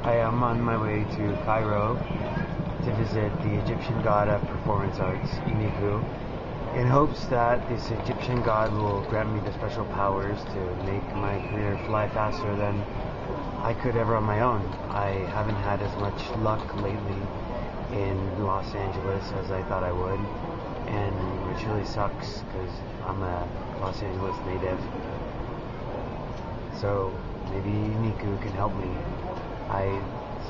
I am on my way to Cairo to visit the Egyptian god of performance arts, Eeneku, in hopes that this Egyptian god will grant me the special powers to make my career fly faster than I could ever on my own. I haven't had as much luck lately in Los Angeles as I thought I would, and which really sucks because I'm a Los Angeles native. So maybe Eeneku can help me. I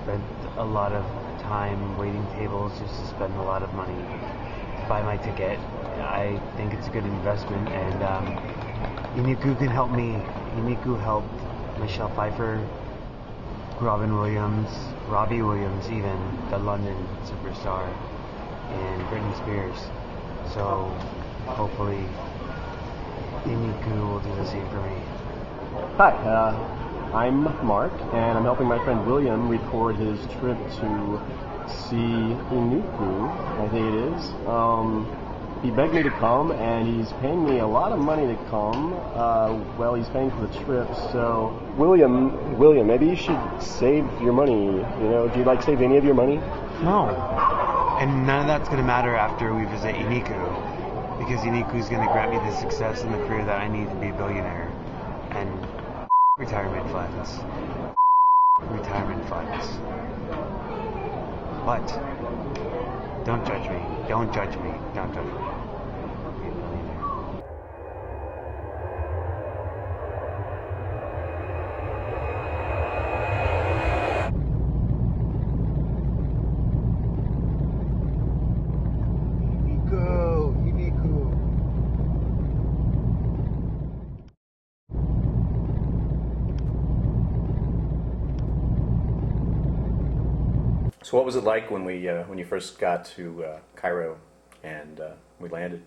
spent a lot of time waiting tables just to spend a lot of money to buy my ticket. I think it's a good investment, and Eeneku can help me. Eeneku helped Michelle Pfeiffer, Robbie Williams even, the London superstar, and Britney Spears. So hopefully Eeneku will do the same for me. Hi, I'm Mark, and I'm helping my friend William record his trip to see Eeneku, I think it is. He begged me to come, and he's paying me a lot of money to come. Well, he's paying for the trip, so William, maybe you should save your money. You know, do you save any of your money? No, and none of that's going to matter after we visit Eeneku, because Eeneku is going to grant me the success and the career that I need to be a billionaire. And retirement funds. But don't judge me. Don't judge me. Don't judge me. I'll be a billionaire. Eeneku. So what was it like when you first got to Cairo and we landed?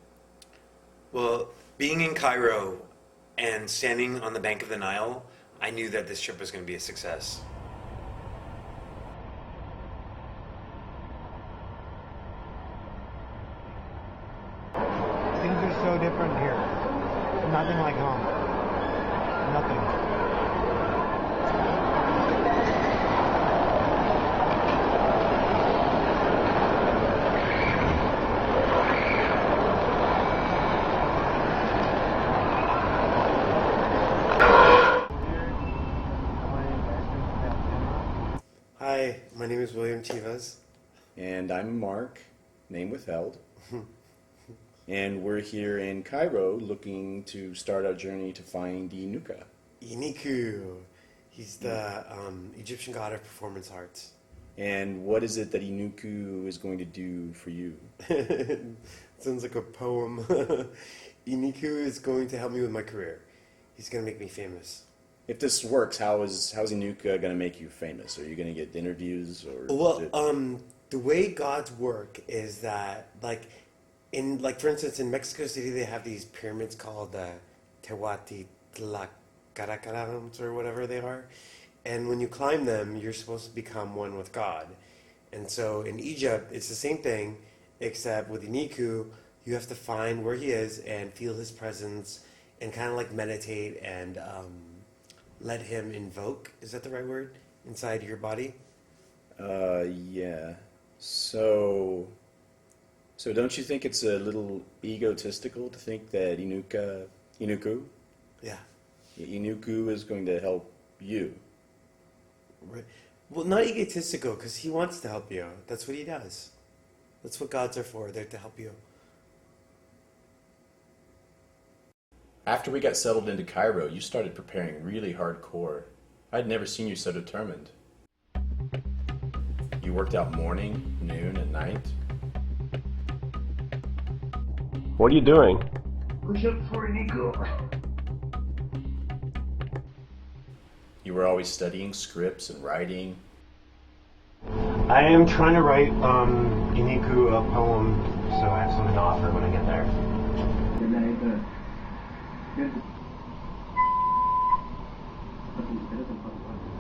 Well, being in Cairo and standing on the bank of the Nile, I knew that this trip was going to be a success. Things are so different here. Nothing like home. Nothing. Hi, my name is William Chevaz. And I'm Mark, name withheld. And we're here in Cairo looking to start our journey to find Eeneku. Eeneku. He's the Egyptian god of performance arts. And what is it that Eeneku is going to do for you? Sounds like a poem. Eeneku is going to help me with my career. He's going to make me famous. If this works, how's Eeneku going to make you famous? Are you going to get interviews or? Well, the way gods work is that, for instance, in Mexico City, they have these pyramids called Teotihuacan or whatever they are, and when you climb them, you're supposed to become one with God. And so in Egypt, it's the same thing, except with Eeneku, you have to find where he is and feel his presence, and kind of meditate and let him invoke. Is that the right word? Inside your body? Yeah. So don't you think it's a little egotistical to think that Eeneku is going to help you? Right. Well, not egotistical, because he wants to help you. That's what he does. That's what gods are for. They're to help you. After we got settled into Cairo, you started preparing really hardcore. I'd never seen you so determined. You worked out morning, noon, and night. What are you doing? Push up for Eeneku. You were always studying scripts and writing. I am trying to write Eeneku a poem, so I have something to offer when I get there.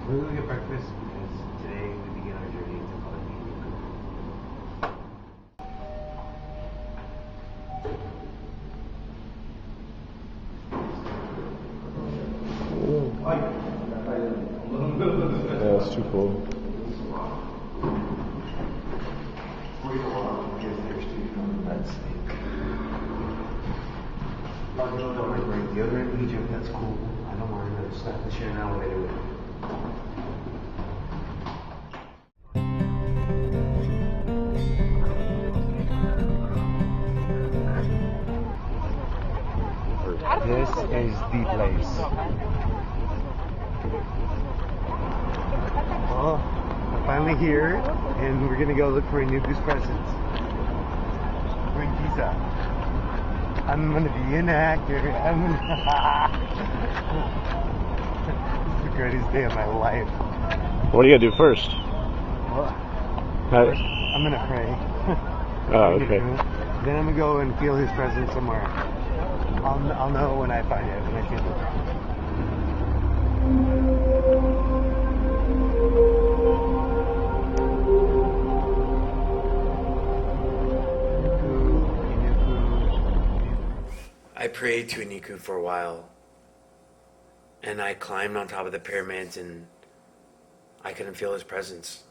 We're going to get breakfast because today we begin our journey to find Eeneku. Yeah, it's too cool. like wearing deodorant in Egypt, that's cool. I don't mind. I just have to share an elevator with you. This is the place. Well, I'm finally here, and we're gonna go look for Eeneku's presents. We're in Giza. I'm gonna be an actor. This is the greatest day of my life. What are you gonna do first? Well, First, I'm gonna pray. oh, okay. Then I'm gonna go and feel his presence somewhere. I'll know when I find it, when I feel it. I prayed to Eeneku for a while, and I climbed on top of the pyramids, and I couldn't feel his presence.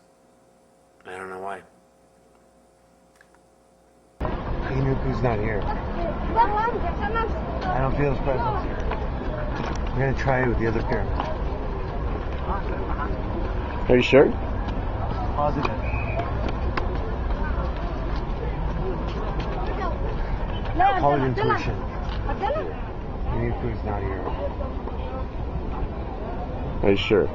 I don't know why. Eeneku's not here. I don't feel his presence here. I'm gonna try it with the other pyramid. Are you sure? Positive. Call it intuition. Eeneku's not here. Are you sure? Yeah.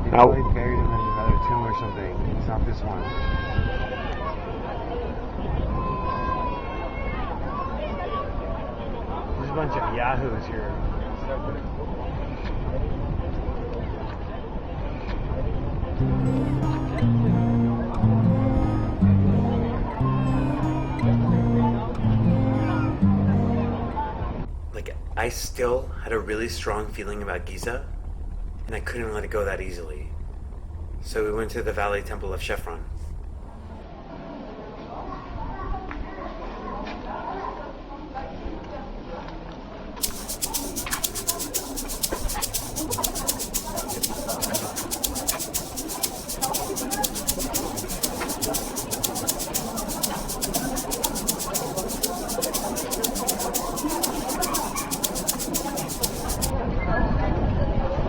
They How- probably buried him in another tomb or something. It's not this one. There's a bunch of yahoos here. Like, I still had a really strong feeling about Giza, and I couldn't let it go that easily. So we went to the Valley Temple of Chevron.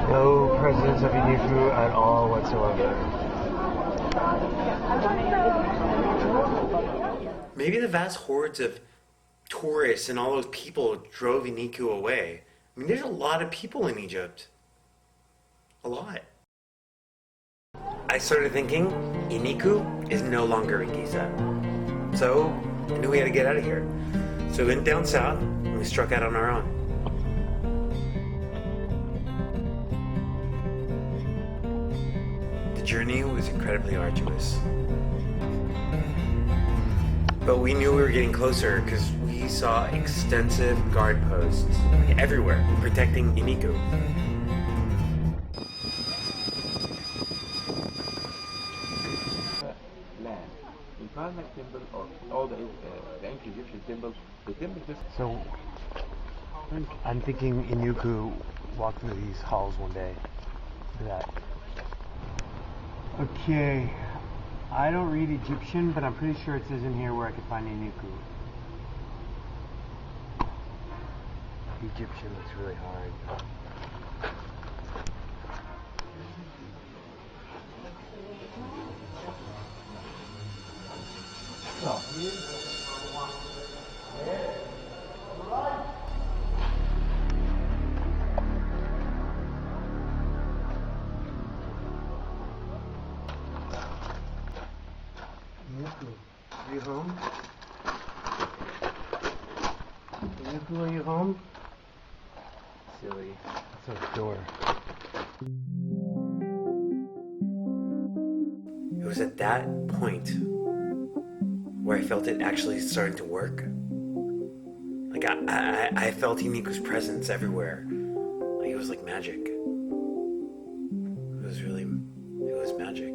No presence of Eeneku at all whatsoever. Maybe the vast hordes of tourists and all those people drove Eeneku away. I mean, there's a lot of people in Egypt. A lot. I started thinking Eeneku is no longer in Giza. So I knew we had to get out of here. So we went down south and we struck out on our own. The journey was incredibly arduous. But we knew we were getting closer because we saw extensive guard posts everywhere protecting Eeneku. Land. In Karnak temple or all the ancient Egyptian temples, the temple just So, I'm thinking Eeneku walked through these halls one day. Look at that. Okay, I don't read Egyptian, but I'm pretty sure it says in here where I can find Eeneku. Egyptian looks really hard. Eeneku, are you home? Eeneku, are you home? Silly. That's our door. It was at that point where I felt it actually starting to work. Like I felt Eeneku's presence everywhere. Like it was like magic. It was magic.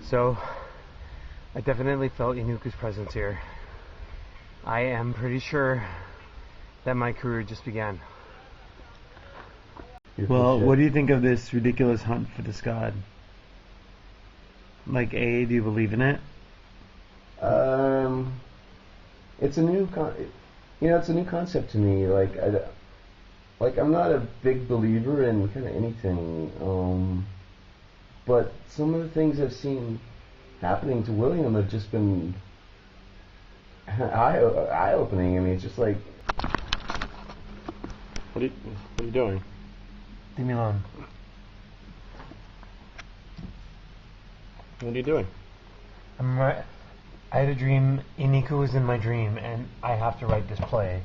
So, I definitely felt Eeneku's presence here. I am pretty sure that my career just began. Well, what do you think of this ridiculous hunt for this god? Like, A, do you believe in it? it's a new it's a new concept to me. Like I'm not a big believer in kind of anything, but some of the things I've seen happening to William have just been eye-opening. I mean, it's just like, What are you doing? Leave me alone. What are you doing? I had a dream. Eeneku was in my dream, and I have to write this play.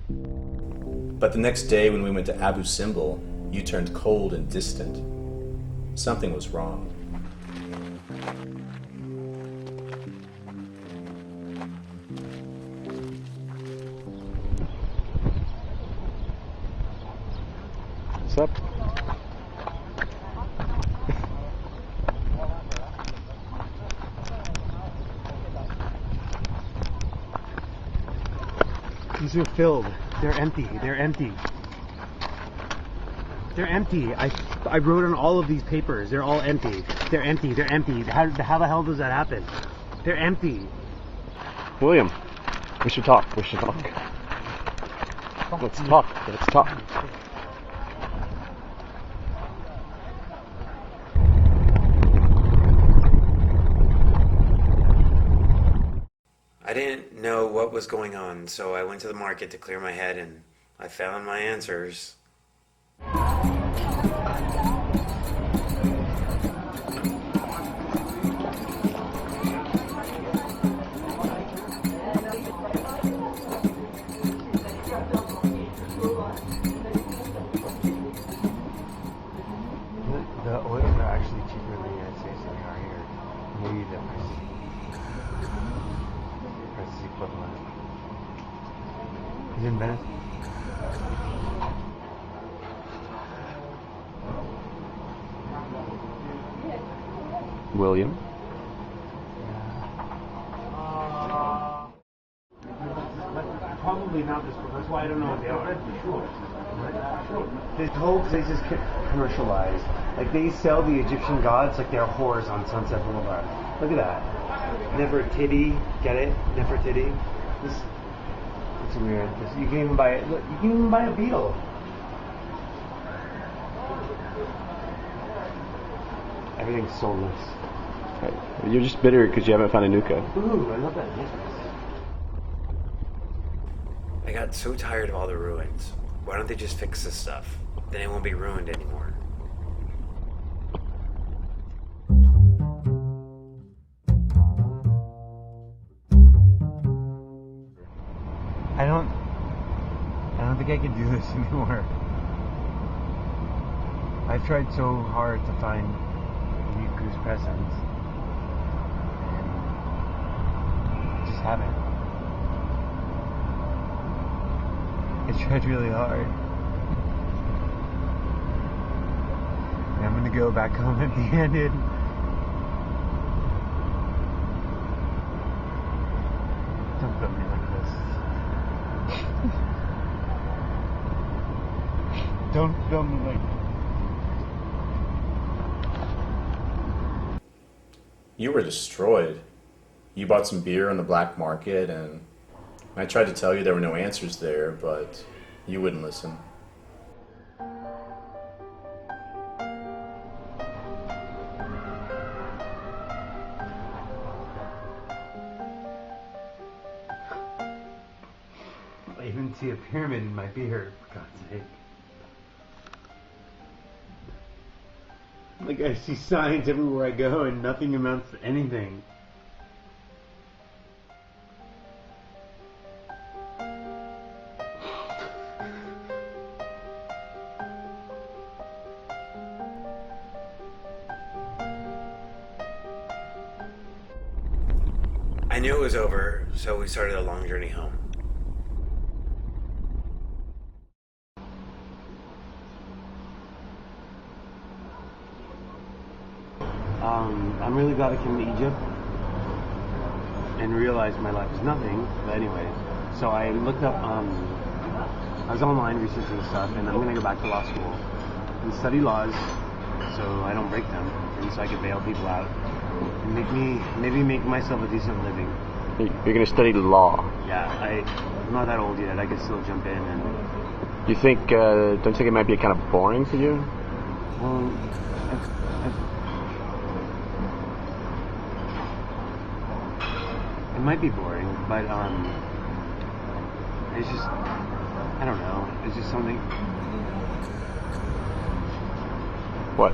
But the next day when we went to Abu Simbel, you turned cold and distant. Something was wrong. What's up? These are filled. They're empty. They're empty. They're empty. I wrote on all of these papers. They're all empty. They're empty. They're empty. How the hell does that happen? They're empty. William, we should talk. Let's talk. I didn't know what was going on, so I went to the market to clear my head, and I found my answers. The oils are actually cheaper in the United States than they are here. Maybe the price is equivalent. Is it in Venice? William? Probably not this book. That's why I don't know what they are. The whole place is commercialized. Like, they sell the Egyptian gods like they're whores on Sunset Boulevard. Look at that. Nefertiti, get it? Nefertiti. This, it's weird. You can even buy it. Look, you can even buy a beetle. Everything's soulless. Right. You're just bitter because you haven't found Eeneku. Ooh, I love that. Yes. I got so tired of all the ruins. Why don't they just fix this stuff? Then it won't be ruined anymore. I don't think I can do this anymore. I've tried so hard to find Eeneku's presence, and just haven't. I tried really hard. And I'm gonna go back home empty-handed. Don't put me like this. Don't film me like this. You were destroyed. You bought some beer on the black market, and I tried to tell you there were no answers there, but you wouldn't listen. I even see a pyramid in my beer, for God's sake. Like, I see signs everywhere I go and nothing amounts to anything. I knew it was over, so we started a long journey home. I'm really glad I came to Egypt and realized my life is nothing. But anyway, so I looked up, I was online researching stuff, and I'm going to go back to law school and study laws so I don't break them, and so I can bail people out. Maybe make myself a decent living. You're going to study law. Yeah, I'm not that old yet. I can still jump in and. You think? Don't you think it might be kind of boring for you? Well, it might be boring, but it's just I don't know. It's just something. What?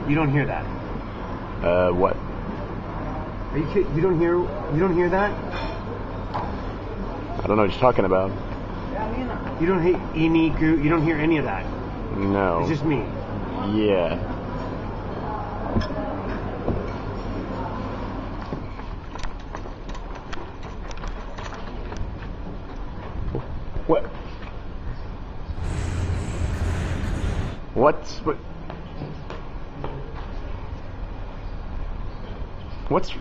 You don't hear that? What? Are you kidding? You don't hear that? I don't know what you're talking about. You don't hate Eeneku? You don't hear any of that? No. It's just me. Yeah. What? What's what? What's?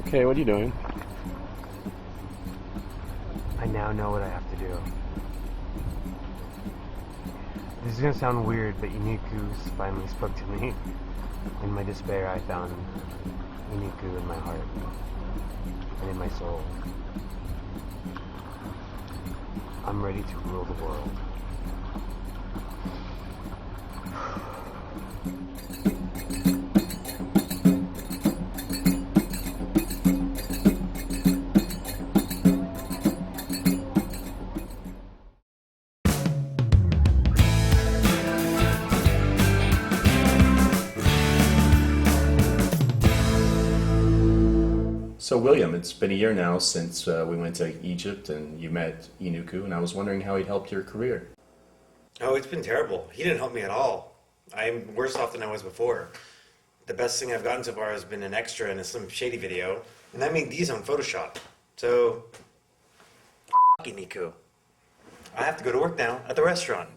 Okay, what are you doing? I now know what I have to do. This is gonna sound weird, but Eeneku finally spoke to me. In my despair, I found Eeneku in my heart and in my soul. I'm ready to rule the world. So, William, it's been a year now since we went to Egypt and you met Eeneku, and I was wondering how he helped your career. Oh, it's been terrible. He didn't help me at all. I'm worse off than I was before. The best thing I've gotten so far has been an extra in a Slim Shady video, and I made these on Photoshop. So, Eeneku. I have to go to work now at the restaurant.